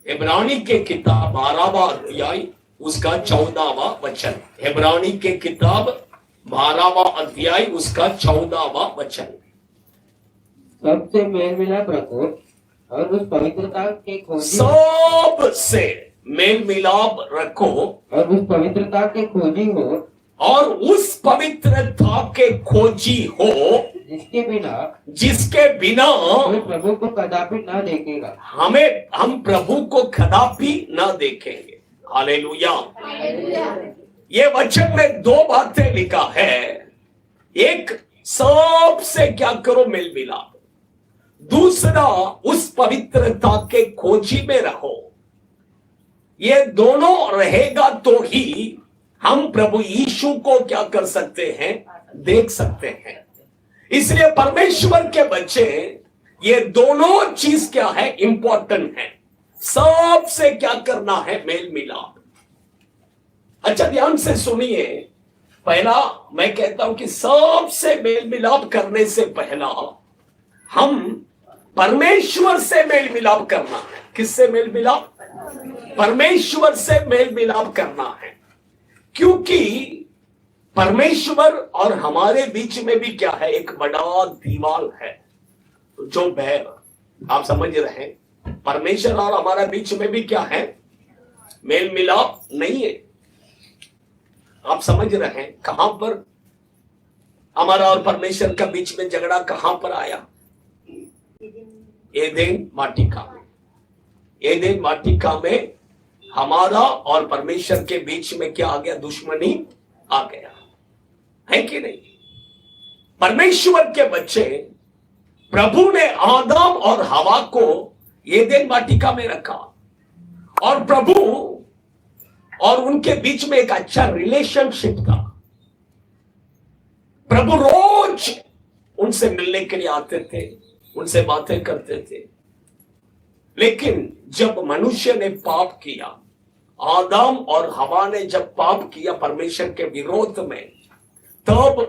इब्रानी के किताब 12वां अध्याय उसका 14वां वचन। इब्रानी के किताब 12वां अध्याय उसका 14वां वचन। सबसे मेल मिलाप रखो और उस पवित्रता के खोजी सबसे मेल मिलाप रखो और उस पवित्रता के खोजी हो और उस पवित्रता के खोजी हो जिसके बिना कोई प्रभु को कदापि न देखेगा। हम प्रभु को कदापि न देखेंगे। हालेलुया। ये वचन में दो बातें लिखा है। एक, सबसे क्या करो, मेल मिलाप। दूसरा, उस पवित्रता के खोजी में रहो। ये दोनों रहेगा तो ही हम प्रभु यीशु को क्या कर सकते हैं, देख सकते हैं। इसलिए परमेश्वर के बच्चे, ये दोनों चीज क्या है, इंपॉर्टेंट है। सबसे क्या करना है, मेल मिलाप। अच्छा ध्यान से सुनिए। पहला मैं कहता हूं कि सबसे मेल मिलाप करने से पहला हम परमेश्वर से मेल मिलाप करना है। किससे मेल मिलाप? परमेश्वर से मेल मिलाप करना है। क्योंकि परमेश्वर और हमारे बीच में भी क्या है, एक बड़ा दीवार है जो बैर, आप समझ रहे हैं। परमेश्वर और हमारा बीच में भी क्या है, मेल मिलाप नहीं है। आप समझ रहे हैं। कहां पर हमारा और परमेश्वर का बीच में झगड़ा कहां पर आया? एदेन वाटिका में। एदेन वाटिका में हमारा और परमेश्वर के बीच में क्या आ गया, दुश्मनी आ गया है कि नहीं? परमेश्वर के बच्चे, प्रभु ने आदम और हवा को एदेन वाटिका में रखा और प्रभु और उनके बीच में एक अच्छा रिलेशनशिप था। प्रभु रोज उनसे मिलने के लिए आते थे, उनसे बातें करते थे। लेकिन जब मनुष्य ने पाप किया, आदम और हवा ने जब पाप किया परमेश्वर के विरोध में, तब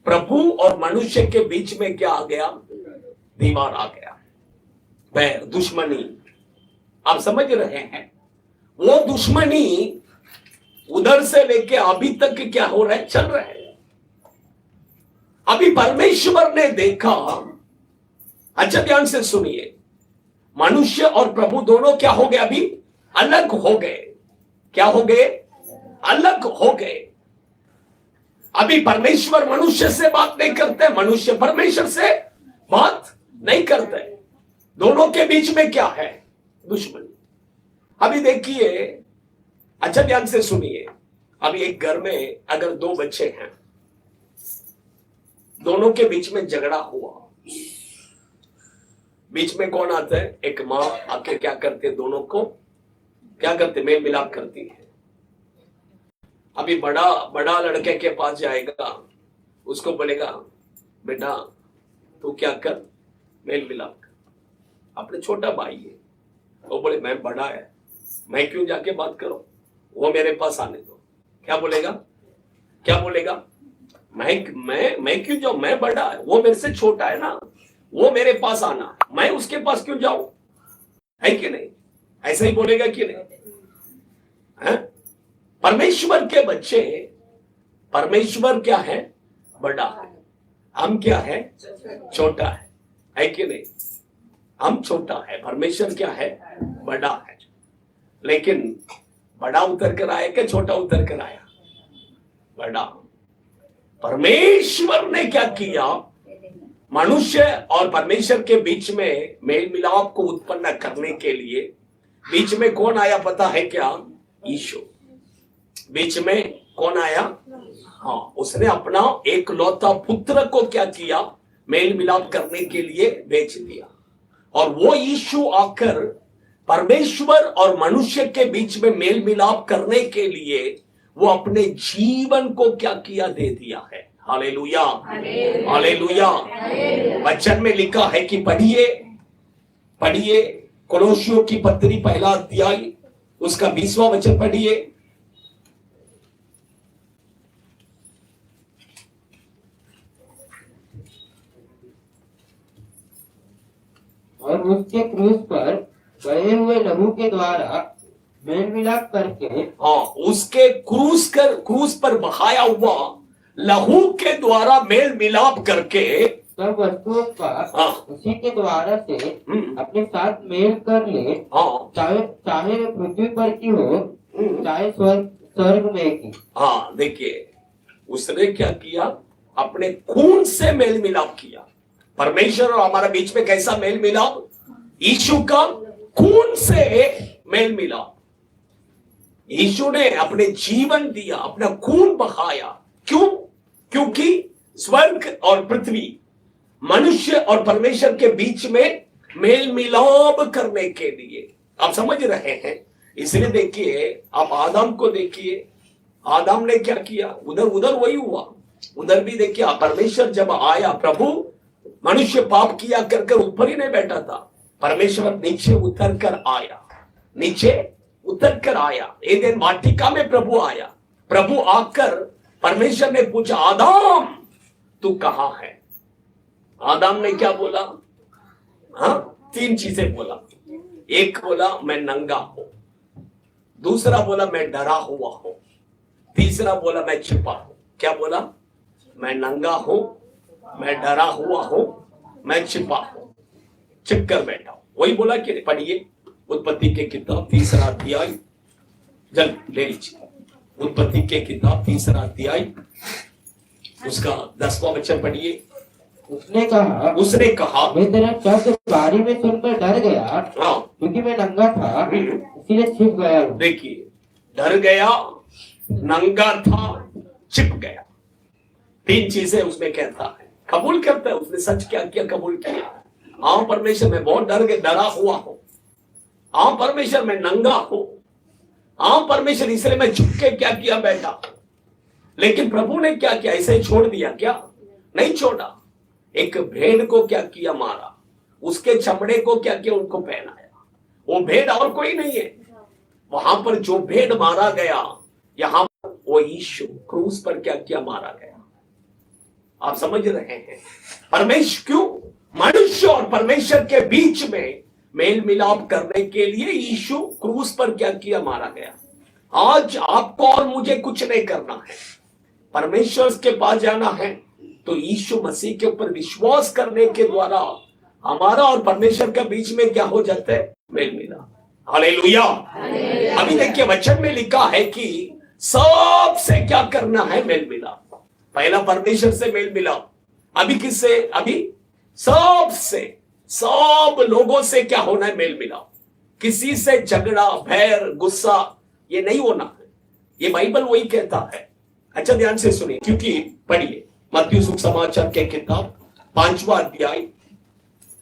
प्रभु और मनुष्य के बीच में क्या आ गया, दीवार आ गया, बैर, दुश्मनी। आप समझ रहे हैं। वो दुश्मनी उधर से लेके अभी तक क्या हो रहा है, चल रहा है। अभी परमेश्वर ने देखा, अच्छा ध्यान से सुनिए, मनुष्य और प्रभु दोनों क्या हो गए, अभी अलग हो गए। क्या हो गए? अलग हो गए। अभी परमेश्वर मनुष्य से बात नहीं करते, मनुष्य परमेश्वर से बात नहीं करते। दोनों के बीच में क्या है, दुश्मनी। अभी देखिए, अच्छा ध्यान से सुनिए। अभी एक घर में अगर दो बच्चे हैं, दोनों के बीच में झगड़ा हुआ, बीच में कौन आता है? एक माँ आके क्या करते, दोनों को क्या करते, मेल मिलाप करती है। अभी बड़ा लड़के के पास जाएगा, उसको बोलेगा, बेटा तू क्या कर, मेल मिलाप कर। अपने छोटा भाई है, वो बोले मैं बड़ा है, मैं क्यों जाके बात करूं, वो मेरे पास आने दो। क्या बोलेगा? क्या बोलेगा? मैं क्यों जाऊं, मैं बड़ा है, वो मेरे से छोटा है ना, वो मेरे पास आना, मैं उसके पास क्यों जाऊं, है कि नहीं? ऐसा ही बोलेगा कि नहीं? है? परमेश्वर के बच्चे, परमेश्वर क्या है, बड़ा है, हम क्या है, छोटा है कि नहीं? हम छोटा है, परमेश्वर क्या है, बड़ा है। लेकिन बड़ा उतर कर आया क्या छोटा उतर कर आया? बड़ा। परमेश्वर ने क्या किया, मनुष्य और परमेश्वर के बीच में मेल मिलाप को उत्पन्न करने के लिए बीच में कौन आया पता है क्या? यीशु। बीच में कौन आया? हाँ, उसने अपना एक लौता पुत्र को क्या किया, मेल मिलाप करने के लिए भेज दिया। और वो यीशु आकर परमेश्वर और मनुष्य के बीच में मेल मिलाप करने के लिए वो अपने जीवन को क्या किया, दे दिया है। Hallelujah, hallelujah. वचन में लिखा है कि पढ़िए कोलोसियों की पत्री पहला अध्याय उसका 20वां वचन पढ़िए। और उसके क्रूस पर गए हुए लहू के द्वारा मेल मिलाप करके हाँ, उसके क्रूस पर बहाया हुआ लहू के द्वारा मेल मिलाप करके सब वस्तुओं का हाँ। उसी के द्वारा से अपने साथ मेल कर ले, हाँ चाहे चाहे वे पृथ्वी पर की हो, चाहे स्वर्ग में की। हाँ, देखिए उसने क्या किया, अपने खून से मेल मिलाप किया। परमेश्वर और हमारा बीच में कैसा मेल मिलाप? यीशु का खून से मेल मिलाप। यीशु ने अपने जीवन दिया, अपना खून बहाया। क्यों? क्योंकि स्वर्ग और पृथ्वी, मनुष्य और परमेश्वर के बीच में मेल मिलाप करने के लिए। आप समझ रहे हैं? इसलिए देखिए, आप आदम को देखिए, आदम ने क्या किया? उधर वही हुआ। उधर भी देखिए, परमेश्वर जब आया, प्रभु मनुष्य पाप किया कर ऊपर ही नहीं बैठा था, परमेश्वर नीचे उतर कर आया, नीचे उतर कर आया। एदेन वाटिका में प्रभु आया। प्रभु आकर परमेश्वर ने पूछा, आदम तू कहां है? आदम ने क्या बोला? हाँ, 3 चीजें बोला। एक बोला मैं नंगा हूं, दूसरा बोला मैं डरा हुआ हूं, तीसरा बोला मैं छिपा हूं। क्या बोला? मैं नंगा हूं, मैं डरा हुआ हूं, मैं छिपा हूं, छिप कर बैठा हूं। वही बोला कि पढ़िए उत्पत्ति के किताब 3रा अध्याय, जल ले लीजिए। उत्पत्ति के किताब 3रा अध्याय, उसका 10वां वचन पढ़िए। उसने कहा मैं तेरा शब्द बारी में सुनकर डर गया, हाँ, क्योंकि मैं नंगा था इसीलिए छिप गया। देखिए, डर गया, नंगा था, छिप गया। 3 चीजें उसमें कहता है, कबूल करता है। उसने सच क्या किया? कबूल किया। हाँ परमेश्वर, मैं बहुत डरा हुआ हूं। हाँ परमेश्वर, मैं नंगा हूं। हाँ परमेश्वर, इसलिए मैं छुप के क्या किया? बैठा। लेकिन प्रभु ने क्या किया? ऐसे ही छोड़ दिया क्या? नहीं छोड़ा। एक भेड़ को क्या किया? मारा। उसके चमड़े को क्या किया? उनको पहनाया। वो भेड़ और कोई नहीं है। वहां पर जो भेड़ मारा गया, यहां वो यीशु क्रूस पर क्या किया? मारा गया। आप समझ रहे हैं? परमेश्वर क्यों? मनुष्य और परमेश्वर के बीच में मेल मिलाप करने के लिए यीशु क्रूस पर क्या किया? मारा गया। आज आपको और मुझे कुछ नहीं करना है, परमेश्वर के पास जाना है तो यीशु मसीह के ऊपर विश्वास करने के द्वारा हमारा और परमेश्वर के बीच में क्या हो जाता है? मेल मिलाप। हालेलुया। अभी देखिए, वचन में लिखा है कि सबसे क्या करना है? मेल मिलाप। पहला परमेश्वर से मेल मिलाप, अभी किससे? अभी सबसे, सब लोगों से क्या होना है? मेल मिलाप। किसी से झगड़ा, भैर, गुस्सा ये नहीं होना है। ये बाइबल वही कहता है। अच्छा ध्यान से सुनिए, क्योंकि पढ़िए मत्ती सुसमाचार के किताब 5वां अध्याय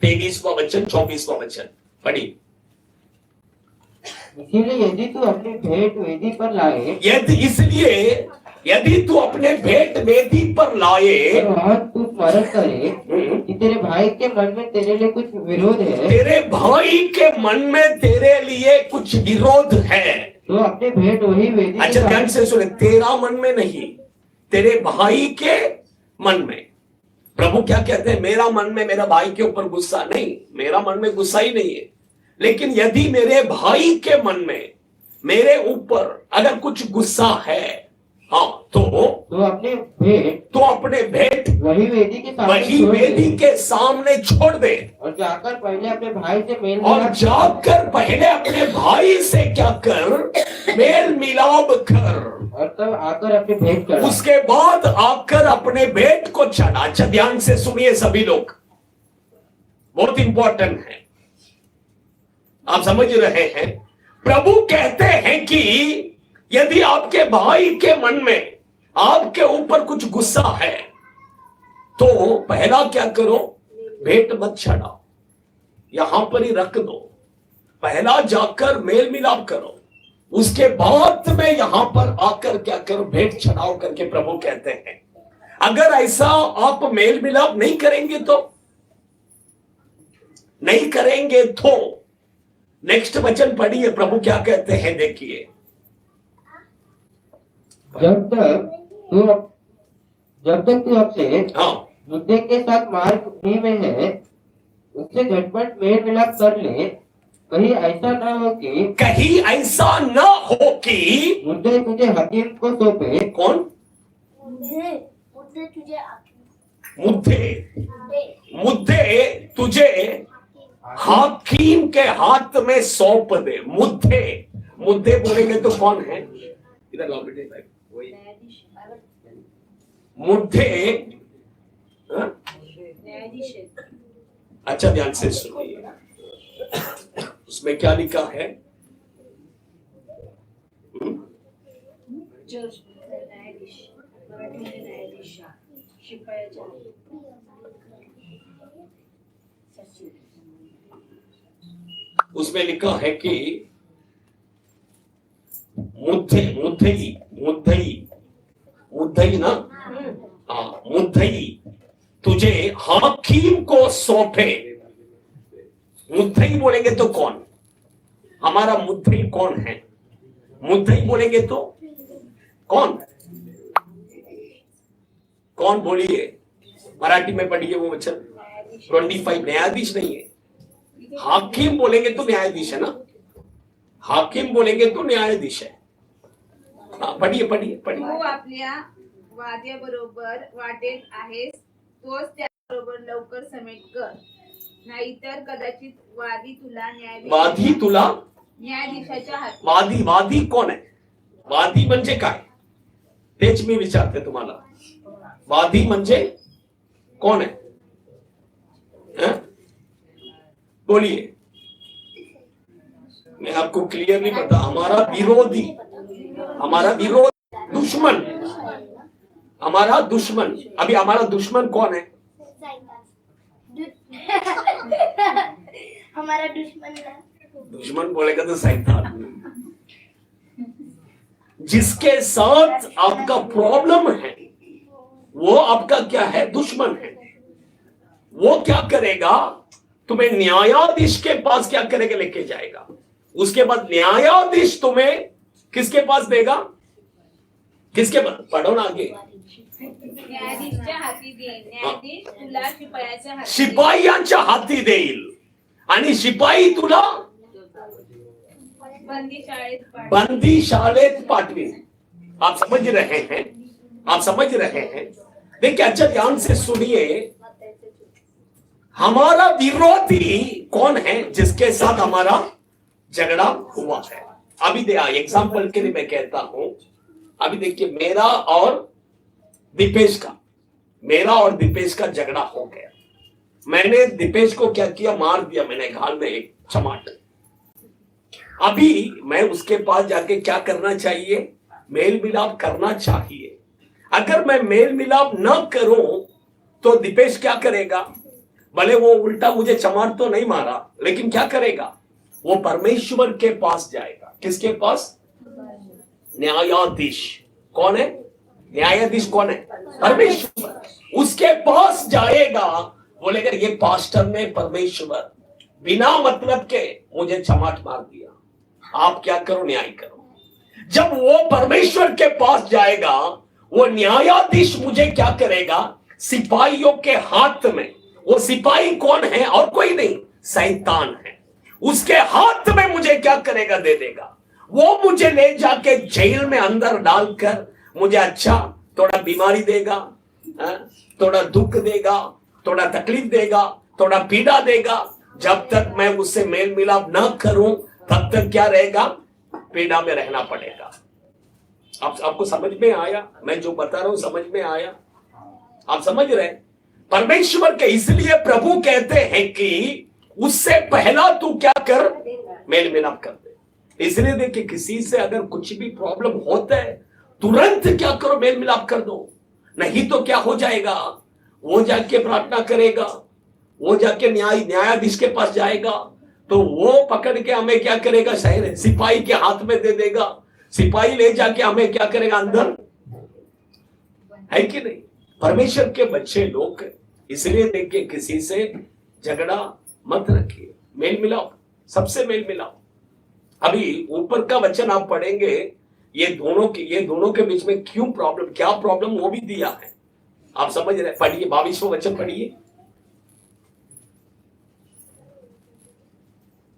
23वां वचन 24वां वचन पढ़िए। इसलिए यदि तू अपनी भेंट वेदी पर लाए, यदि तू अपने भेंट वेदी पर लाए, वहां तू स्मरण करे कि तेरे भाई के मन में तेरे लिए कुछ विरोध है, तेरे भाई के मन में तेरे लिए कुछ विरोध है, तो अपने भेंट वही वेदी। अच्छा ध्यान से सुने, तेरा मन में नहीं, तेरे भाई के मन में। प्रभु क्या कहते हैं? मेरा मन में मेरा भाई के ऊपर गुस्सा नहीं, मेरा मन में गुस्सा ही नहीं है। लेकिन यदि मेरे भाई के मन में मेरे ऊपर अगर कुछ गुस्सा है, हाँ, तो अपने भेंट वही वेदी के सामने छोड़ दे, और जाकर पहले अपने भाई से क्या कर? मेल मिलाप कर, और तब आकर अपने भेंट कर। उसके बाद आकर अपने भेंट को चढ़ा। अच्छा ध्यान से सुनिए सभी लोग, बहुत इंपॉर्टेंट है, आप समझ रहे हैं? प्रभु कहते हैं कि यदि आपके भाई के मन में आपके ऊपर कुछ गुस्सा है, तो पहला क्या करो? भेंट मत चढ़ाओ, यहां पर ही रख दो। पहला जाकर मेल मिलाप करो, उसके बाद में यहां पर आकर क्या करो? भेंट चढ़ाओ करके प्रभु कहते हैं। अगर ऐसा आप मेल मिलाप नहीं करेंगे तो नेक्स्ट वचन पढ़िए, प्रभु क्या कहते हैं, देखिए। जब तक तू अपने मुद्दे के साथ मार्ग में है, उससे झटपट मेल मिलाप कर ले, कहीं ऐसा ना हो कि कहीं ऐसा न हो कि मुद्दे तुझे हकीम को सौंपे। कौन? मुद्दे मुद्दे तुझे मुद्दे मुद्दे मुद्दे तुझे हाकिम के हाथ में सौंप दे। मुद्दे मुद्दे बोलेंगे तो कौन है? इधर लाओ बेटे, इधर। वही मुद्दे। हाँ? अच्छा ध्यान से सुनिए, उसमें क्या लिखा है? जज, न्यायाधीश, मराठीमध्ये न्यायाधीश, शिपायाच्या सचिव. उसमें लिखा है कि मुद्दई ना, हाँ, मुद्दई तुझे हाकिम को सौंपे। मुद्दई बोलेंगे तो कौन? हमारा मुद्दई कौन है? मुद्दई बोलेंगे तो कौन? कौन बोलिए, मराठी में पढ़िए वो वचन 25। न्यायाधीश नहीं है, हाकिम बोलेंगे तो न्यायाधीश है ना। हाकिम बोलेंगे तो न्यायाधीश है। हाँ, पढ़िए पढ़िए पढ़िए। तू आपल्या वाद्याबरोबर वाटेत आहेस, तोच त्याबरोबर लवकर समेट कर, नाहीतर कदाचित वादी तुला वादी तुला न्यायाधीशाच्या हाती. वादी कोण आहे? वादी म्हणजे काय? तेच मी विचारते तुम्हाला, वादी म्हणजे कौन है? बोलिए, मैं आपको क्लियरली बता, हमारा विरोधी, दुश्मन, हमारा दुश्मन। अभी हमारा दुश्मन कौन है? हमारा दुश्मन है। दुश्मन बोलेगा तो शैतान। जिसके साथ आपका प्रॉब्लम है वो आपका क्या है? दुश्मन है। वो क्या करेगा? तुम्हें न्यायाधीश के पास क्या करेगा? लेके जाएगा। उसके बाद न्यायाधीश तुम्हें किसके पास देगा? किसके पास? पढ़ो ना आगे। न्यायाधीशच्या हाती देईल, न्यायाधीश तुला शिपायाच्या हाती. शिपायांच्या हाती देईल आणि शिपाई तुला बंदी शाळेत पाठवेल। आप समझ रहे हैं? आप समझ रहे हैं? देखिए अच्छा ध्यान से सुनिए, हमारा विरोधी कौन है जिसके साथ हमारा झगड़ा हुआ है? अभी एग्जाम्पल के लिए मैं कहता हूं, अभी देखिए मेरा और दीपेश का झगड़ा हो गया। मैंने दीपेश को क्या किया? मार दिया मैंने, गाल में एक चमाट। अभी मैं उसके पास जाके क्या करना चाहिए? मेल मिलाप करना चाहिए। अगर मैं मेल मिलाप न करूं तो दीपेश क्या करेगा? भले वो उल्टा मुझे चमार तो नहीं मारा, लेकिन क्या करेगा? वो परमेश्वर के पास जाएगा। किसके पास? न्यायाधीश। कौन है? न्यायाधीश कौन है? परमेश्वर। उसके पास जाएगा, बोलेगा ये पास्टर ने परमेश्वर बिना मतलब के मुझे चमाट मार दिया, आप क्या करो? न्याय करो। जब वो परमेश्वर के पास जाएगा, वो न्यायाधीश मुझे क्या करेगा? सिपाहियों के हाथ में, वो सिपाही कौन है? और कोई नहीं, शैतान है। उसके हाथ में मुझे क्या करेगा? दे देगा। वो मुझे ले जाके जेल में अंदर डालकर मुझे अच्छा थोड़ा बीमारी देगा, थोड़ा दुख देगा, थोड़ा तकलीफ देगा, थोड़ा पीड़ा देगा। जब तक मैं उससे मेल मिलाप न करूं तब तक क्या रहेगा? पीड़ा में रहना पड़ेगा। आपको समझ में आया? मैं जो बता रहा हूं समझ में आया? आप समझ रहे? परमेश्वर के इसलिए प्रभु कहते हैं कि उससे पहला तू क्या कर? मेल मिलाप कर दे। इसलिए देखिए, किसी से अगर कुछ भी प्रॉब्लम होता है तुरंत क्या करो? मेल मिलाप कर दो। नहीं तो क्या हो जाएगा? वो जाके प्रार्थना करेगा, वो जाके न्यायाधीश के पास जाएगा, तो वो पकड़ के हमें क्या करेगा? सिपाही के हाथ में दे देगा। सिपाही ले जाके हमें क्या करेगा? अंदर। है कि नहीं? परमेश्वर के बच्चे लोग, इसलिए देखिए किसी से झगड़ा मत रखिए, मेल मिलाओ, सबसे मेल मिलाओ। अभी ऊपर का वचन आप पढ़ेंगे, ये दोनों के बीच में क्यों प्रॉब्लम, क्या प्रॉब्लम, वो भी दिया है। आप समझ रहे? पढ़िए 22वां वचन पढ़िए।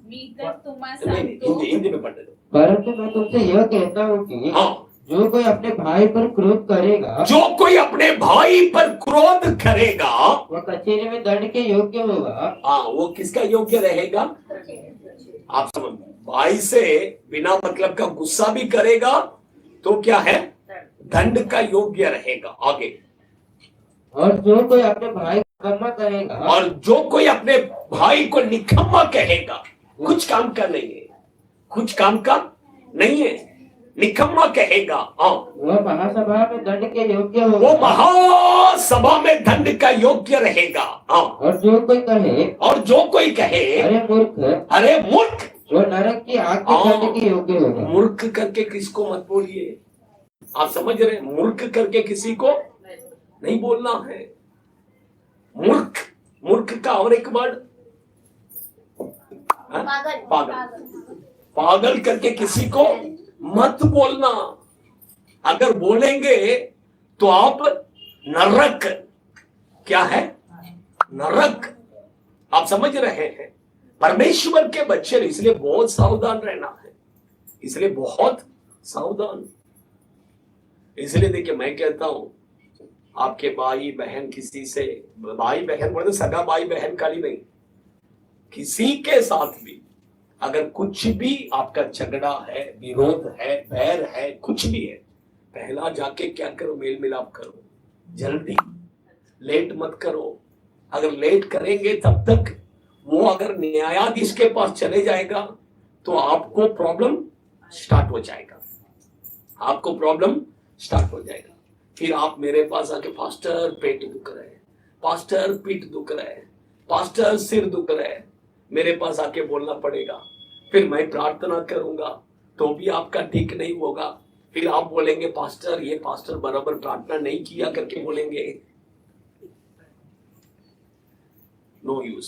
मी तर तुम्हा नहीं, सांगतो हिंदी में पढ़ने दो। परंतु मैं तुमसे यह कहता हूँ कि हाँ, जो कोई अपने भाई पर क्रोध करेगा जो कोई अपने भाई पर क्रोध करेगा, वह कचहरी में दंड के योग्य होगा। हाँ, वो किसका योग्य रहेगा? आप समझ, भाई से बिना मतलब का गुस्सा भी करेगा तो क्या है? दंड का योग्य रहेगा। आगे, और जो कोई अपने भाई को निकम्मा कहेगा और जो कोई अपने भाई को निकम्मा कहेगा, कुछ काम का नहीं है, कुछ काम का नहीं है, निकम्मा कहेगा, हाँ, वह महासभा में दंड के योग्य वो होगा। महासभा में दंड का योग्य रहेगा। हाँ, और जो कोई कहे और जो कोई कहे अरे मूर्ख, अरे मूर्ख, वो नरक की आग के दंड के योग्य होगा। मूर्ख करके किसको मत बोलिए। आप समझ रहे हैं? मूर्ख करके किसी को नहीं बोलना है। मूर्ख, मूर्ख का और एक वर्ड, हाँ? पागल पागल, पागल करके किसी को मत बोलना। अगर बोलेंगे तो आप नरक, क्या है? नरक। आप समझ रहे हैं? परमेश्वर के बच्चे, इसलिए बहुत सावधान रहना है, इसलिए बहुत सावधान। इसलिए देखिए, मैं कहता हूं, आपके भाई बहन किसी से, भाई बहन बोले सगा भाई बहन का ही नहीं, किसी के साथ भी अगर कुछ भी आपका झगड़ा है, विरोध है, बैर है, कुछ भी है, पहला जाके क्या करो? मेल मिलाप करो, जल्दी, लेट मत करो। अगर लेट करेंगे तब तक वो अगर न्यायाधीश के पास चले जाएगा तो आपको प्रॉब्लम स्टार्ट हो जाएगा, आपको प्रॉब्लम स्टार्ट हो जाएगा। फिर आप मेरे पास आके, पास्टर पेट दुख रहा है, पास्टर पीठ दुख रहा है, पास्टर सिर दुख रहा है, मेरे पास आके बोलना पड़ेगा। फिर मैं प्रार्थना करूंगा तो भी आपका ठीक नहीं होगा। फिर आप बोलेंगे पास्टर, ये पास्टर बराबर प्रार्थना नहीं किया करके बोलेंगे। No use.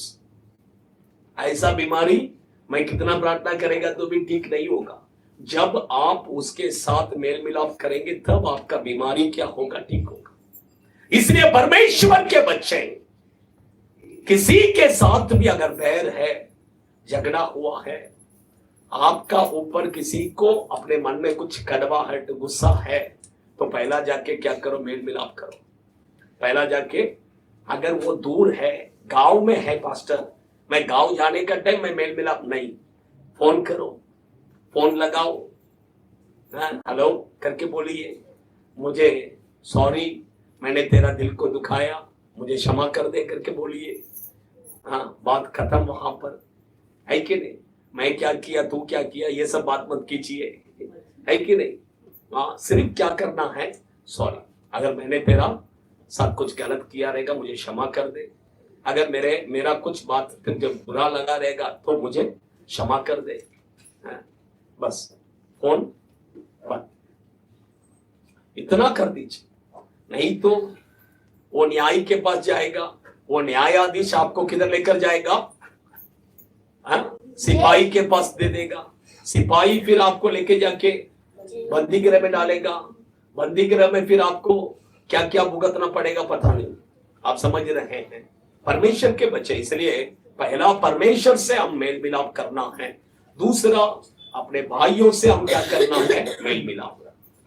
ऐसा बीमारी मैं कितना प्रार्थना करेगा तो भी ठीक नहीं होगा। जब आप उसके साथ मेल मिलाप करेंगे तब आपका बीमारी क्या होगा? ठीक होगा। इसलिए परमेश्वर के बच्चे, किसी के साथ भी अगर बैर है, झगड़ा हुआ है, आपका ऊपर किसी को अपने मन में कुछ कड़वाहट, गुस्सा है, तो पहला जाके क्या करो? मेल मिलाप करो। पहला जाके, अगर वो दूर है, गांव में है, पास्टर मैं गांव जाने का टाइम में मेल मिलाप नहीं, फोन करो, फोन लगाओ, हेलो करके बोलिए, मुझे सॉरी, मैंने तेरा दिल को दुखाया, मुझे क्षमा कर दे करके बोलिए। हाँ, बात खत्म वहां पर, है कि नहीं? मैं क्या किया, तू क्या किया, ये सब बात मत कीजिए, है कि नहीं? हाँ, सिर्फ क्या करना है? सॉरी, अगर मैंने तेरा साथ कुछ गलत किया रहेगा मुझे क्षमा कर दे, अगर मेरा कुछ बात तुझे बुरा लगा रहेगा तो मुझे क्षमा कर दे। हाँ, बस फोन बंद, इतना कर दीजिए। नहीं तो वो न्याय के पास जाएगा, वो न्यायाधीश आपको किधर लेकर जाएगा? हाँ, सिपाही के पास दे देगा, सिपाही फिर आपको लेके जाके बंदी गृह में डालेगा, बंदी गृह में फिर आपको क्या क्या भुगतना पड़ेगा पता नहीं। आप समझ रहे हैं? परमेश्वर के बच्चे, इसलिए पहला परमेश्वर से हम मेल मिलाप करना है, दूसरा अपने भाइयों से हम क्या करना है? मेल मिलाप।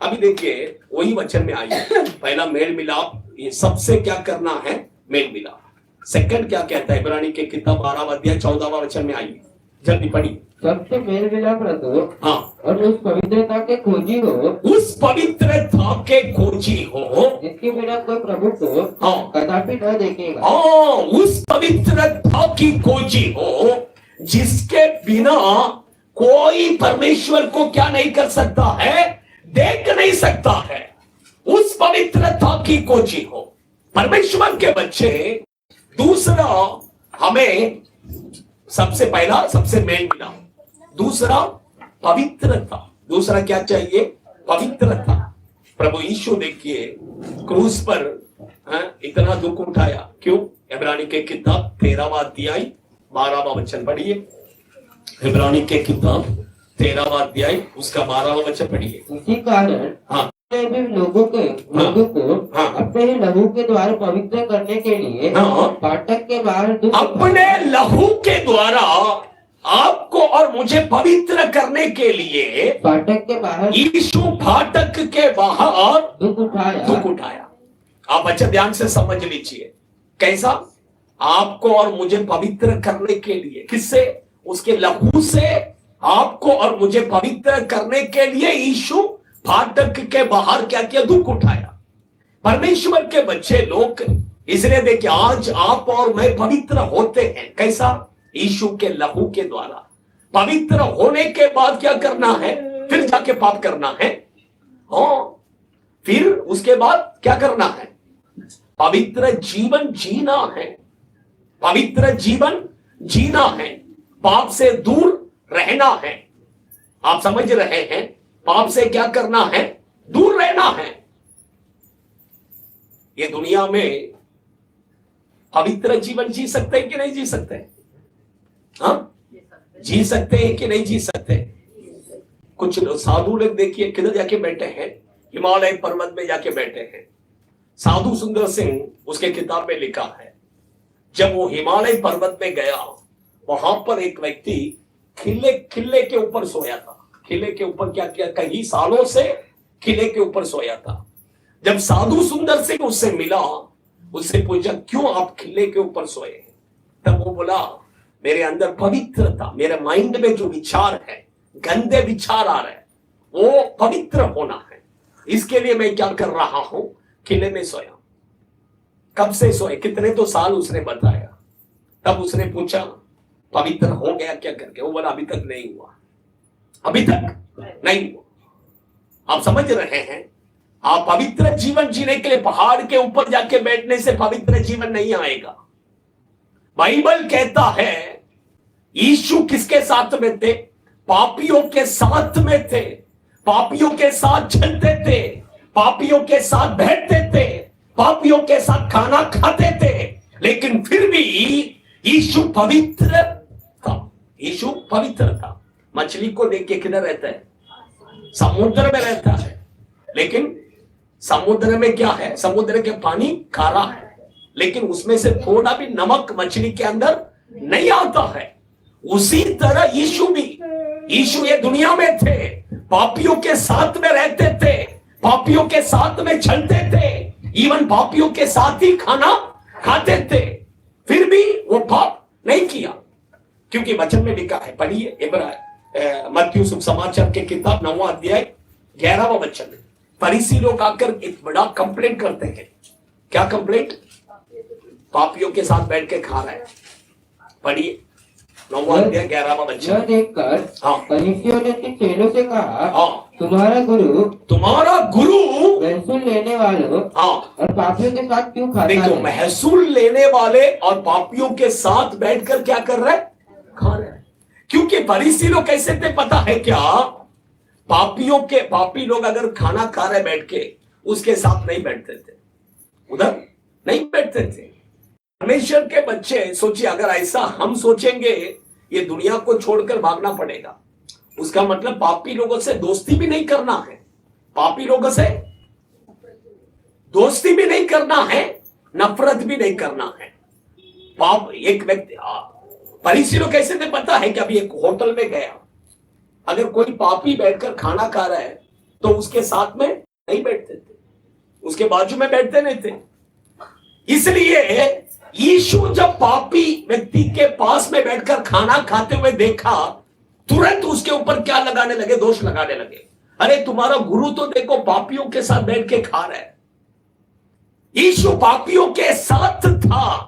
अभी देखिए वही वचन में आइए, पहला मेल मिलाप, ये सबसे क्या करना है? मेल मिलाप। सेकंड क्या कहता है? इब्रानी के किताब 12वां अध्याय 14वां वचन में आइए, जल्दी पढ़िए। सबसे मेल मिलाप रखो, हाँ, और उस पवित्रता के खोजी हो, उस पवित्रता के खोजी हो, जिसके बिना कोई प्रभु को हाँ, कदापि न देखेगा। हाँ, उस पवित्रता की खोजी हो जिसके बिना कोई परमेश्वर को क्या नहीं कर सकता है? देख नहीं सकता है। उस पवित्रता की खोजी हो परमेश्वर के बच्चे। दूसरा, हमें सबसे पहला, सबसे मेल मिला, दूसरा पवित्रता। दूसरा क्या चाहिए? पवित्रता। प्रभु यीशु देखिए क्रूस पर इतना दुख उठाया, क्यों? इब्रानी के किताब 13वां अध्याय 12वां वचन पढ़िए। इब्रानी के किताब 13वां अध्याय उसका 12वां वचन पढ़िए। इसी कारण हाँ, भी लोगों को हाँ, अपने ही लहू के द्वारा पवित्र करने के लिए हाँ, फाटक के बाहर अपने लहू के द्वारा आपको और मुझे पवित्र करने के लिए फाटक के बाहर यीशु फाटक के बाहर दुख उठाया। दुख उठाया। आप अच्छा ध्यान से समझ लीजिए, कैसा? आपको और मुझे पवित्र करने के लिए। किससे? उसके लहू से आपको और मुझे पवित्र करने के लिए यीशु फाटक के बाहर क्या किया? दुख उठाया। परमेश्वर के बच्चे लोग, इसलिए देखिए आज आप और मैं पवित्र होते हैं। कैसा? यीशु के लहू के द्वारा। पवित्र होने के बाद क्या करना है? फिर जाके पाप करना है। हाँ, फिर उसके बाद क्या करना है? पवित्र जीवन जीना है। पवित्र जीवन जीना है, पाप से दूर रहना है। आप समझ रहे हैं? पाप से क्या करना है? दूर रहना है। ये दुनिया में पवित्र जीवन जी सकते हैं कि नहीं जी सकते? हाँ, जी सकते हैं कि नहीं जी सकते? कुछ साधु लोग देखिए किधर जाके बैठे हैं? हिमालय पर्वत में जाके बैठे हैं। साधु सुंदर सिंह, उसके किताब में लिखा है, जब वो हिमालय पर्वत में गया, वहां पर एक व्यक्ति किले के ऊपर सोया था। किले के ऊपर क्या किया? कई सालों से किले के ऊपर सोया था। जब साधु सुंदर सिंह उससे मिला, उससे पूछा क्यों आप किले के ऊपर सोए हैं? तब वो बोला, मेरे अंदर पवित्रता, मेरे माइंड में जो विचार है, गंदे विचार आ रहे हैं, वो पवित्र होना है। इसके लिए मैं क्या कर रहा हूं? किले में सोया। कब से सोए? कितने तो साल उसने बताया। तब उसने पूछा पवित्र हो गया क्या करके? वो बोला अभी तक नहीं हुआ, अभी तक नहीं हुआ। आप समझ रहे हैं? आप पवित्र जीवन जीने के लिए पहाड़ के ऊपर जाके बैठने से पवित्र जीवन नहीं आएगा। बाइबल कहता है यीशु किसके साथ में थे? पापियों के साथ में थे। पापियों के साथ चलते थे, पापियों के साथ बैठते थे, पापियों के साथ खाना खाते थे, लेकिन फिर भी यीशु पवित्र था। यीशु पवित्र था। मछली को देख के किधर रहता है? समुद्र में रहता है, लेकिन समुद्र में क्या है? समुद्र के पानी खारा है, लेकिन उसमें से थोड़ा भी नमक मछली के अंदर नहीं आता है। उसी तरह यीशु भी, यीशु ये दुनिया में थे, पापियों के साथ में रहते थे, पापियों के साथ में चलते थे, इवन पापियों के साथ ही खाना खाते थे, फिर भी वो पाप नहीं किया, क्योंकि वचन में लिखा है। पढ़िए मत्ती सुसमाचार के किताब 9वां अध्याय 11वां वचन में। फरीसी लोग आकर एक बड़ा कंप्लेंट करते हैं। क्या कंप्लेंट? पापियों के साथ बैठ के खा रहा है। पढ़िए 9वां अध्याय 11वां वचन। यह देखकर फरीसियों ने अपने चेलों से कहा, तुम्हारा गुरु महसूल लेने वालों और पापियों के साथ क्यों खाता है? देखो, महसूल लेने वाले और पापियों के साथ बैठकर क्या कर रहा है? खा रहा है। क्योंकि फरीसी लोग कैसे थे पता है क्या? पापी लोग अगर खाना खा रहे बैठ के, उसके साथ नहीं बैठते थे, उधर नहीं बैठते थे। परमेश्वर के बच्चे सोचिए, अगर ऐसा हम सोचेंगे ये दुनिया को छोड़कर भागना पड़ेगा, उसका मतलब पापी लोगों से दोस्ती भी नहीं करना है, पापी लोगों से दोस्ती भी नहीं करना है, नफरत भी नहीं करना है। पाप एक व्यक्ति, फरीसी लोग कैसे थे पता है कि अभी एक होटल में गया, अगर कोई पापी बैठकर खाना खा रहा है तो उसके साथ में नहीं बैठते थे, उसके बाजू में बैठते नहीं थे। इसलिए यीशु जब पापी व्यक्ति के पास में बैठकर खाना खाते हुए देखा, तुरंत उसके ऊपर क्या लगाने लगे? दोष लगाने लगे। अरे तुम्हारा गुरु तो देखो पापियों के साथ बैठ के खा रहा है। यीशु पापियों के साथ था,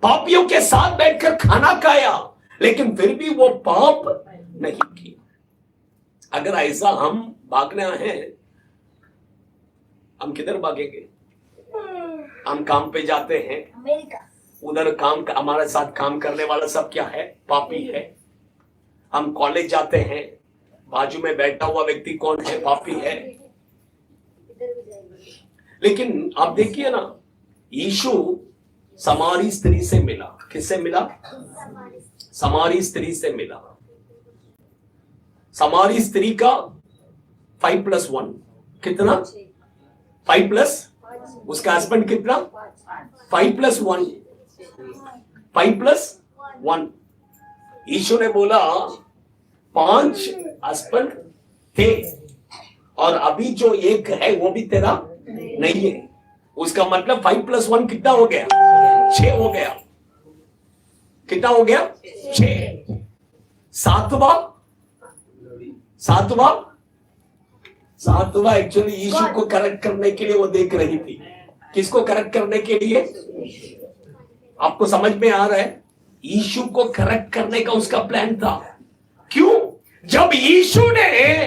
पापियों के साथ बैठकर खाना खाया, लेकिन फिर भी वो पाप नहीं किया। अगर ऐसा हम भागना है, हम किधर भागेंगे? हम काम पे जाते हैं, अमेरिका। उधर हमारे साथ काम करने वाला सब क्या है? पापी है। हम कॉलेज जाते हैं, बाजू में बैठा हुआ व्यक्ति कौन है? पापी है। लेकिन आप देखिए ना, यीशु समारी स्त्री से मिला। किससे मिला? समारी स्त्री से मिला। समारी स्त्री का 5+1 कितना? 5+ उसका हस्बैंड कितना? 5+1 5+1 यीशु ने बोला 5 हस्बैंड थे और अभी जो एक है वो भी तेरा नहीं है। उसका मतलब 5 + 1 कितना हो गया? 6 हो गया। कितना हो गया? 6। सातवां एक्चुअली यीशु को करेक्ट करने के लिए वो देख रही थी। किसको करेक्ट करने के लिए? आपको समझ में आ रहा है? यीशु को करेक्ट करने का उसका प्लान था। क्यों? जब यीशु ने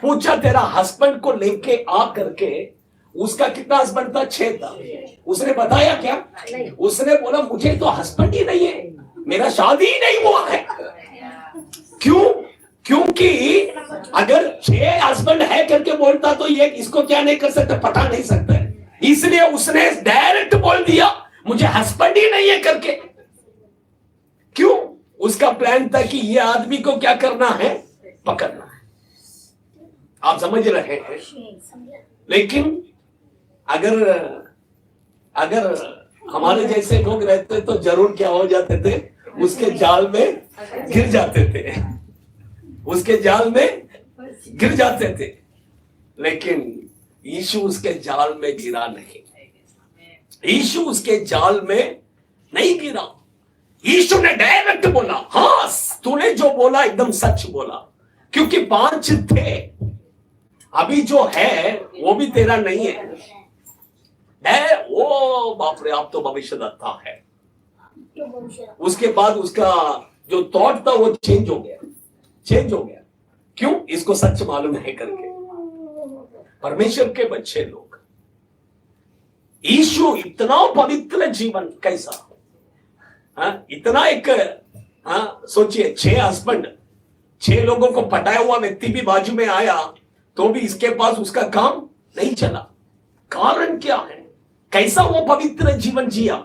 पूछा तेरा हस्बैंड को लेके आ करके, उसका कितना हस्बैंड था? 6 था। उसने बताया क्या? उसने बोला मुझे तो हस्बैंड ही नहीं है, मेरा शादी ही नहीं हुआ है। क्यों? क्योंकि अगर 6 हस्बैंड है करके बोलता तो ये इसको क्या नहीं कर सकता, पता नहीं सकता है। इसलिए उसने डायरेक्ट बोल दिया मुझे हस्बैंड ही नहीं है करके। क्यों? उसका प्लान था कि ये आदमी को क्या करना है? पकड़ना है। आप समझ रहे हैं? लेकिन अगर हमारे जैसे लोग रहते तो जरूर क्या हो जाते थे? उसके जाल में गिर जाते थे। उसके जाल में गिर जाते थे। लेकिन यीशु उसके जाल में गिरा नहीं। यीशु उसके जाल में नहीं गिरा। यीशु ने डायरेक्ट बोला, हाँ तूने जो बोला एकदम सच बोला, क्योंकि 5 थे, अभी जो है वो भी तेरा नहीं है। ओ बाप रे, आप तो भविष्यद्वक्ता है। उसके बाद उसका जो थॉट था वो चेंज हो गया। क्यों? इसको सच मालूम है करके। परमेश्वर के बच्चे लोग, यीशु इतना पवित्र जीवन कैसा, इतना एक सोचिए 6 हस्बैंड, 6 लोगों को पटाया हुआ व्यक्ति भी बाजू में आया तो भी इसके पास उसका काम नहीं चला। कारण क्या है? कैसा वो पवित्र जीवन जिया?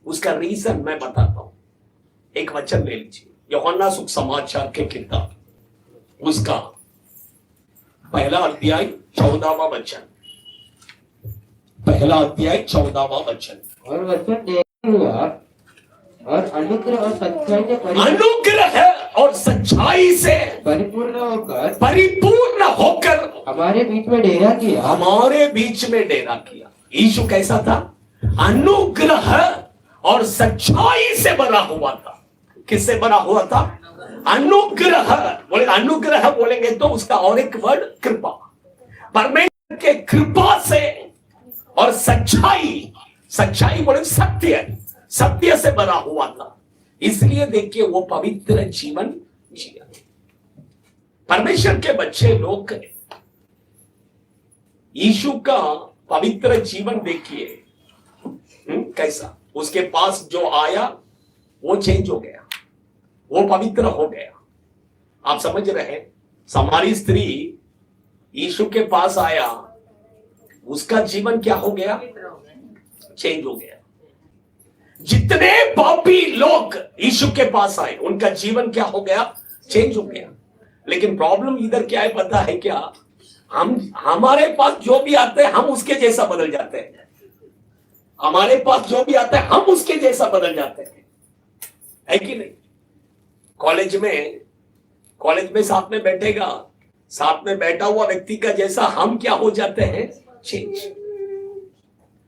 उसका रीजन मैं बताता हूं। एक वचन ले लीजिए, यूहन्ना सुसमाचार के किताब, उसका 1 अध्याय 14वां वचन। 1 अध्याय 14वां वचन। और वचन देर हुआ और अनुग्रह और सच्चाई से परिपूर्ण होकर हमारे बीच में डेरा किया। यीशु कैसा था? अनुग्रह और सच्चाई से बना हुआ था। किससे बना हुआ था? अनुग्रह। बोले अनुग्रह बोलेंगे तो उसका और एक वर्ड कृपा। परमेश्वर के कृपा से और सच्चाई बोले सत्य से बना हुआ था। इसलिए देखिए वो पवित्र जीवन जिया। परमेश्वर के बच्चे लोग यीशु का पवित्र जीवन देखिए कैसा। उसके पास जो आया वो चेंज हो गया, वो पवित्र हो गया। आप समझ रहे हैं? सामारी स्त्री यीशु के पास आया, उसका जीवन क्या हो गया? चेंज हो गया। जितने पापी लोग यीशु के पास आए उनका जीवन क्या हो गया? चेंज हो गया। लेकिन प्रॉब्लम इधर क्या है पता है क्या? हमारे पास जो भी आते हैं हम उसके जैसा बदल जाते हैं। हमारे पास जो भी आता है हम उसके जैसा बदल जाते हैं, है कि नहीं? कॉलेज में साथ में बैठेगा, साथ में बैठा हुआ व्यक्ति का जैसा हम क्या हो जाते हैं? चेंज।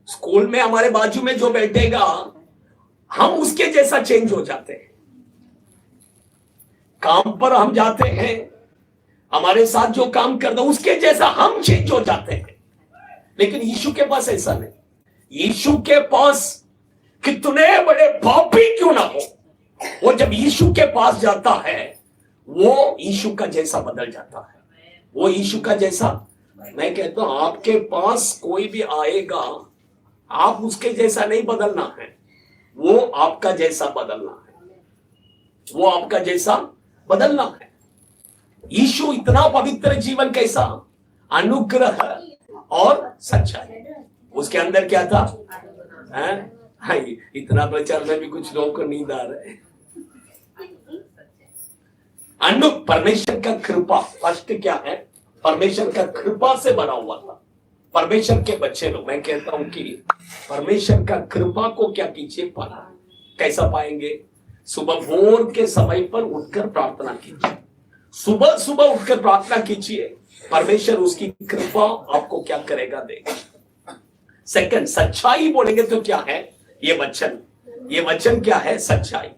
स्कूल में हमारे बाजू में जो बैठेगा हम उसके जैसा चेंज हो जाते हैं। काम पर हम जाते हैं, हमारे साथ जो काम करता है उसके जैसा हम चेंज हो जाते हैं। लेकिन यीशु के पास ऐसा नहीं। यीशु के पास कितने बड़े पापी क्यों ना हो, वो जब यीशु के पास जाता है वो यीशु का जैसा बदल जाता है। वो यीशु का जैसा। मैं कहता हूं आपके पास कोई भी आएगा, आप उसके जैसा नहीं बदलना है, वो आपका जैसा बदलना है। वो आपका जैसा बदलना है। यीशु इतना पवित्र जीवन कैसा? अनुग्रह और सच्चाई। उसके अंदर क्या था? इतना प्रचार में भी कुछ लोगों को नींद आ रहा है। परमेश्वर का कृपा फर्स्ट क्या है? परमेश्वर का कृपा से बना हुआ था। परमेश्वर के बच्चे लोग, मैं कहता हूं कि परमेश्वर का कृपा को क्या कीजिए पाना। कैसा पाएंगे? सुबह भोर के समय पर उठकर प्रार्थना कीजिए, सुबह सुबह उठकर प्रार्थना कीजिए, परमेश्वर उसकी कृपा आपको क्या करेगा, देगा। सेकंड, सच्चाई बोलेंगे तो क्या है ये वचन क्या है, सच्चाई।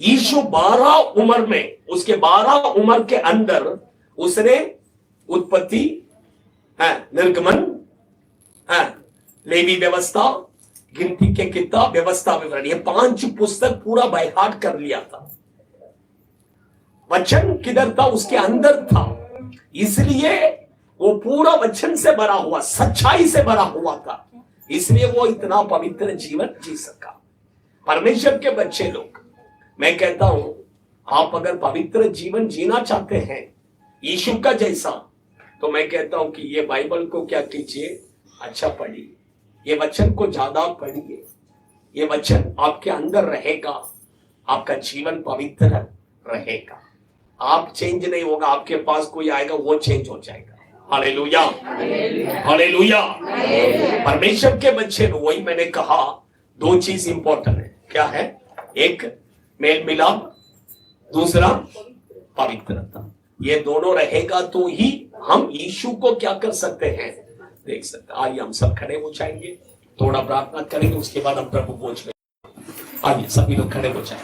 यीशु 12 उम्र में, उसके 12 उम्र के अंदर उसने उत्पत्ति, निर्गमन, लेवी व्यवस्था, गिनती के किताब, व्यवस्था विवरण, ये 5 पुस्तक पूरा बाय हार्ट कर लिया था। वचन किधर था, उसके अंदर था, इसलिए वो पूरा वचन से भरा हुआ, सच्चाई से भरा हुआ था, इसलिए वो इतना पवित्र जीवन जी सका। परमेश्वर के बच्चे लोग, मैं कहता हूं, आप अगर पवित्र जीवन जीना चाहते हैं यीशु का जैसा, तो मैं कहता हूं कि ये बाइबल को क्या कीजिए, अच्छा पढ़िए, ये वचन को ज्यादा पढ़िए, ये वचन आपके अंदर रहेगा, आपका जीवन पवित्र रहेगा। आप चेंज नहीं होगा, आपके पास कोई आएगा वो चेंज हो जाएगा। Hallelujah, hallelujah. परमेश्वर के बच्चे, वही मैंने कहा, 2 चीज इंपॉर्टेंट है। क्या है? एक मेल मिलाप, दूसरा पवित्रता। ये दोनों रहेगा तो ही हम यीशु को क्या कर सकते हैं, देख सकते। आइए हम सब खड़े हो जाएंगे, थोड़ा प्रार्थना करेंगे, उसके बाद हम प्रभु भोज में। आइए सभी लोग खड़े हो जाए,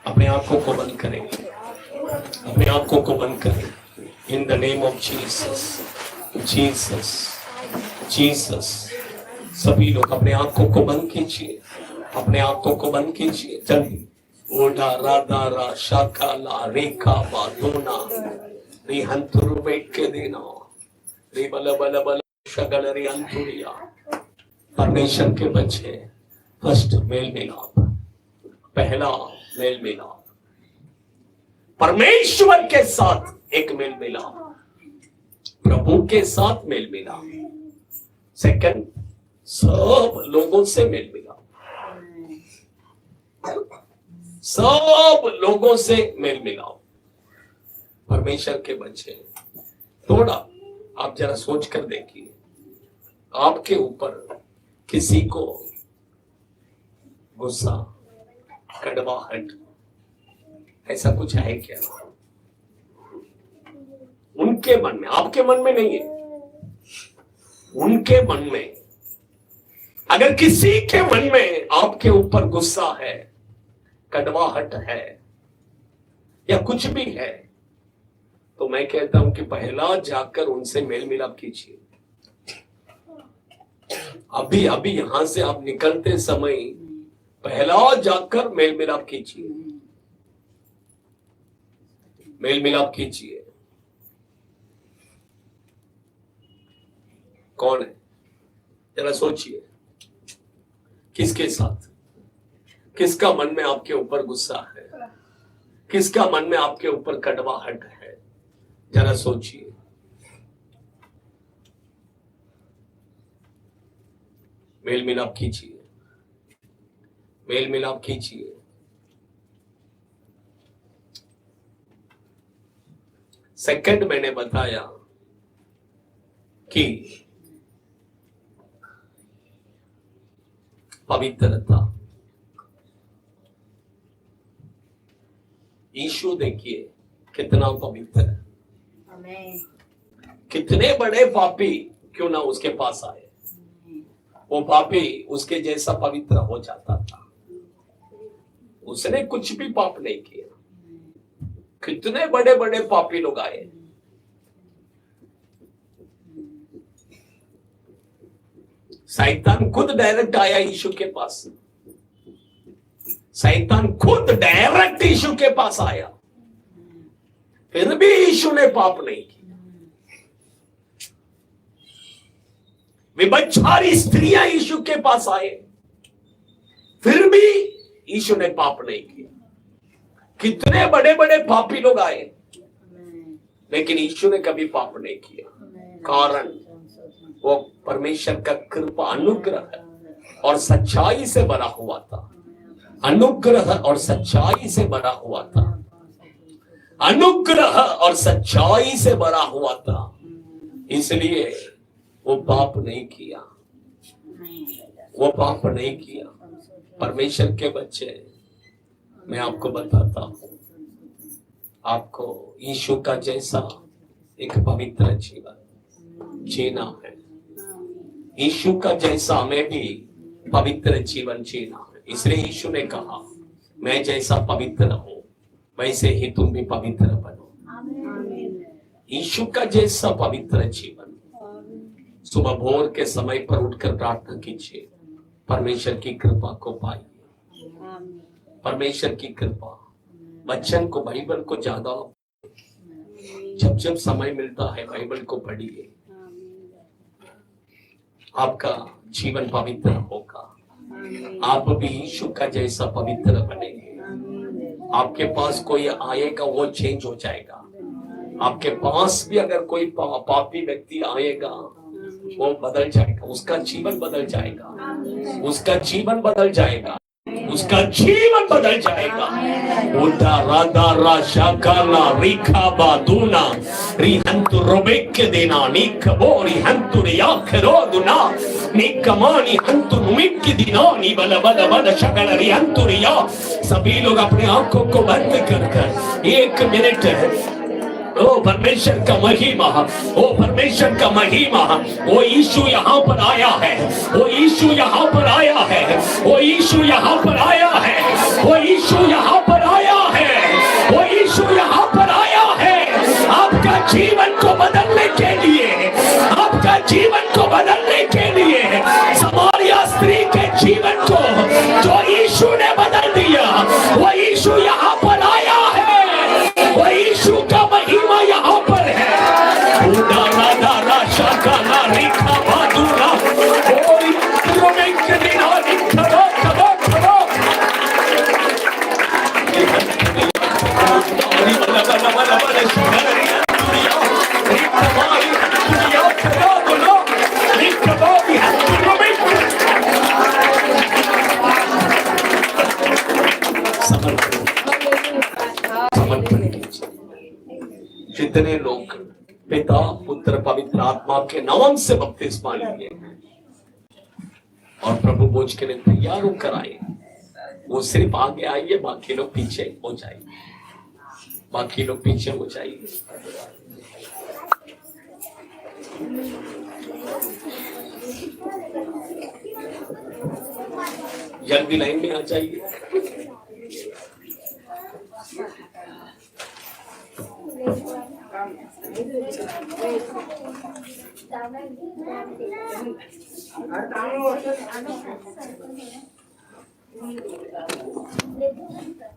अपने आंखों को बंद करेंगे, अपने आंखों को बंद करें। In the name of Jesus, Jesus, Jesus. सभी लोग अपने आंखों को बंद कीजिए, अपने आंखों को बंद कीजिए। जल्दी ओडा राधा रा शाकाला रेखा बादोना रे हंतुरु बैठ के देना रे बल बल बल शगल रे अंतुरिया। परमेश्वर के बच्चे, फर्स्ट मेल मिलाप, पहला मेल मिलाप, परमेश्वर के साथ एक मेल मिलाप, प्रभु के साथ मेल मिलाप। सेकंड, सब लोगों से मेल मिलाप, सब लोगों से मेल मिलाओ। परमेश्वर के बच्चे, थोड़ा आप जरा सोच कर देखिए, आपके ऊपर किसी को गुस्सा, कड़वाहट, ऐसा कुछ है क्या? उनके मन में, आपके मन में नहीं है, उनके मन में। अगर किसी के मन में आपके ऊपर गुस्सा है, कड़वाहट है, या कुछ भी है, तो मैं कहता हूं कि पहला जाकर उनसे मेल मिलाप कीजिए। अभी अभी यहां से आप निकलते समय पहला जाकर मेल मिलाप कीजिए, मेल मिलाप कीजिए। कौन है, जरा सोचिए, किसके साथ, किसका मन में आपके ऊपर गुस्सा है, किसका मन में आपके ऊपर कड़वाहट है, जरा सोचिए। मेल मिलाप कीजिए, मेल मिलाप कीजिए। सेकंड, मैंने बताया कि पवित्रता। यीशु देखिए कितना पवित्र है, कितने बड़े पापी क्यों ना उसके पास आए, वो पापी उसके जैसा पवित्र हो जाता था। उसने कुछ भी पाप नहीं किया, कितने बड़े बड़े पापी लोग आए, शैतान खुद डायरेक्ट आया यीशु के पास, शैतान खुद डायरेक्ट यीशु के पास आया, फिर भी यीशु ने पाप नहीं किया। विभचारी स्त्रियां यीशु के पास आए, फिर भी यीशु ने पाप नहीं किया। कितने बड़े बड़े पापी लोग आए, लेकिन यीशु ने कभी पाप नहीं किया। कारण वो परमेश्वर का कृपा, अनुग्रह और सच्चाई से भरा हुआ था, अनुग्रह और सच्चाई से भरा हुआ था, अनुग्रह और सच्चाई से भरा हुआ था, इसलिए वो पाप नहीं किया, वो पाप नहीं किया। परमेश्वर के बच्चे, मैं आपको बताता हूं, आपको यीशु का जैसा एक पवित्र जीवन जीना है। यीशु का जैसा हमें भी पवित्र जीवन जीना है। इसलिए यीशु ने कहा, मैं जैसा पवित्र हूं वैसे ही तुम भी पवित्र बनो। यीशु का जैसा पवित्र जीवन। सुबह भोर के समय पर उठकर प्रार्थना कीजिए, परमेश्वर की कृपा को पाइए, परमेश्वर की कृपा। वचन को, बाइबल को ज्यादा जब जब समय मिलता है बाइबल को पढ़िए, आपका जीवन पवित्र होगा। आप भी यीशु का जैसा पवित्र बनेंगे। आपके पास कोई आएगा वो चेंज हो जाएगा। आपके पास भी अगर कोई पापी व्यक्ति आएगा वो बदल जाएगा, उसका जीवन बदल जाएगा, उसका जीवन बदल जाएगा, उसका जीवन बदल जाएगा। उदा राधा राशा काला रिखा बादूना रिहंतु रोबेक देना निकबो रिहंतु रियाख रोदुना निकमानी हंतु नुमिक दिना नी बल बल बल शगल रिहंतु रिया। सभी लोग अपने आंखों को बंद कर एक मिनट ओ परमेश्वर का महिमा, ओ परमेश्वर का महिमा। वो यीशु यहाँ पर आया है, वो यीशु यहाँ पर आया है, वो यीशु यहाँ पर आया है, वो यीशु यहाँ पर आया है, वो यीशु यहाँ पर आया है। आपका जीवन को बदलने के लिए, आपका जीवन को बदलने के लिए, समारिया स्त्री के जीवन को जो यीशु ने बदल दिया, वो यीशु यहाँ पर आया है। वो यीशु का महिमा यहाँ पर है। उदा राधा राशा काला रिखा बादूरा ओरी रोमेक दिना निखबो खबो खबो ओरी बला बला बला बला शिवरी दुनिया रिखबाई दुनिया खबो बोलो रिखबो भी रोमेक। समर्पण जितने लोग पिता पुत्र पवित्र आत्मा के नाम से बपतिस्मा लिए और प्रभु भोज के लिए तैयार होकर आए, वो सिर्फ आगे आइए, बाकी लोग पीछे हो जाइए, बाकी लोग पीछे हो जाइए। जल्दी लाइन में आ जाइए।